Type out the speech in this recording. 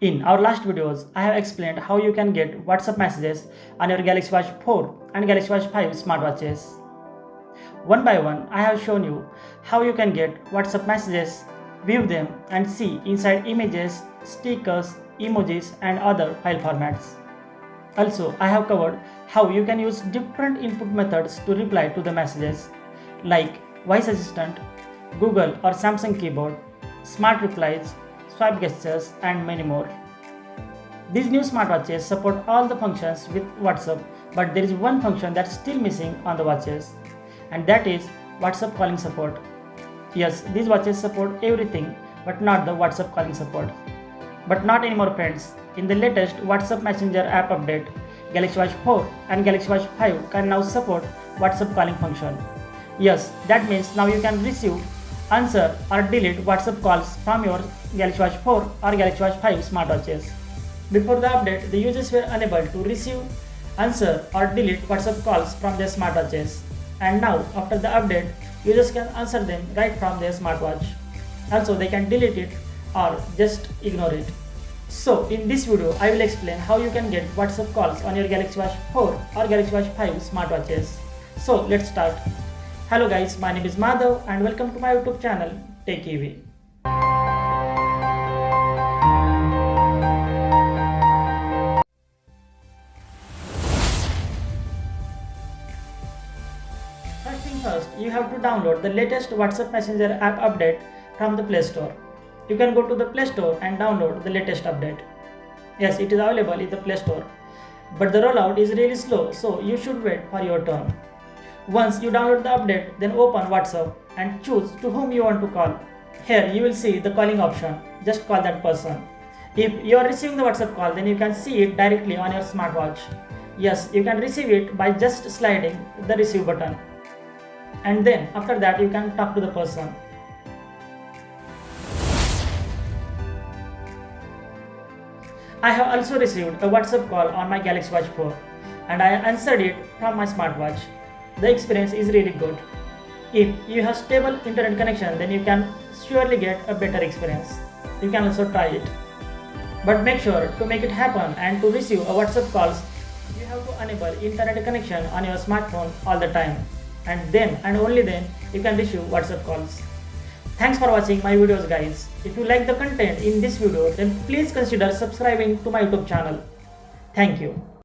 In our last videos, I have explained how you can get WhatsApp messages on your Galaxy Watch 4 and Galaxy Watch 5 smartwatches. One by one, I have shown you how you can get WhatsApp messages, view them and see inside images, stickers, emojis and other file formats. Also, I have covered how you can use different input methods to reply to the messages like voice assistant, Google or Samsung keyboard, smart replies, swipe gestures and many more. These new smartwatches support all the functions with WhatsApp, but there is one function that's still missing on the watches, and that is WhatsApp calling support. Yes, these watches support everything but not the WhatsApp calling support. But not anymore friends. In the latest WhatsApp Messenger app update, Galaxy Watch 4 and Galaxy Watch 5 can now support WhatsApp calling function. Yes, that means now you can receive, answer or delete WhatsApp calls from your Galaxy Watch 4 or Galaxy Watch 5 smartwatches. Before the update, the users were unable to receive, answer or delete WhatsApp calls from their smartwatches. And now, after the update, users can answer them right from their smartwatch. Also, they can delete it or just ignore it. So, in this video, I will explain how you can get WhatsApp calls on your Galaxy Watch 4 or Galaxy Watch 5 smartwatches. So, let's start. Hello guys, my name is Madhav and welcome to my YouTube channel, TechEV. First thing first, you have to download the latest WhatsApp Messenger app update from the Play Store. You can go to the Play Store and download the latest update. Yes, it is available in the Play Store, but the rollout is really slow, so you should wait for your turn. Once you download the update, then open WhatsApp and choose to whom you want to call. Here you will see the calling option. Just call that person. If you are receiving the WhatsApp call, then you can see it directly on your smartwatch. Yes, you can receive it by just sliding the receive button. And then after that you can talk to the person. I have also received a WhatsApp call on my Galaxy Watch 4 and I answered it from my smartwatch. The experience is really good. If you have stable internet connection, then you can surely get a better experience. You can also try it. But make sure to make it happen and to receive a WhatsApp calls, you have to enable internet connection on your smartphone all the time. And then and only then you can receive WhatsApp calls. Thanks for watching my videos guys. If you like the content in this video, then please consider subscribing to my YouTube channel. Thank you.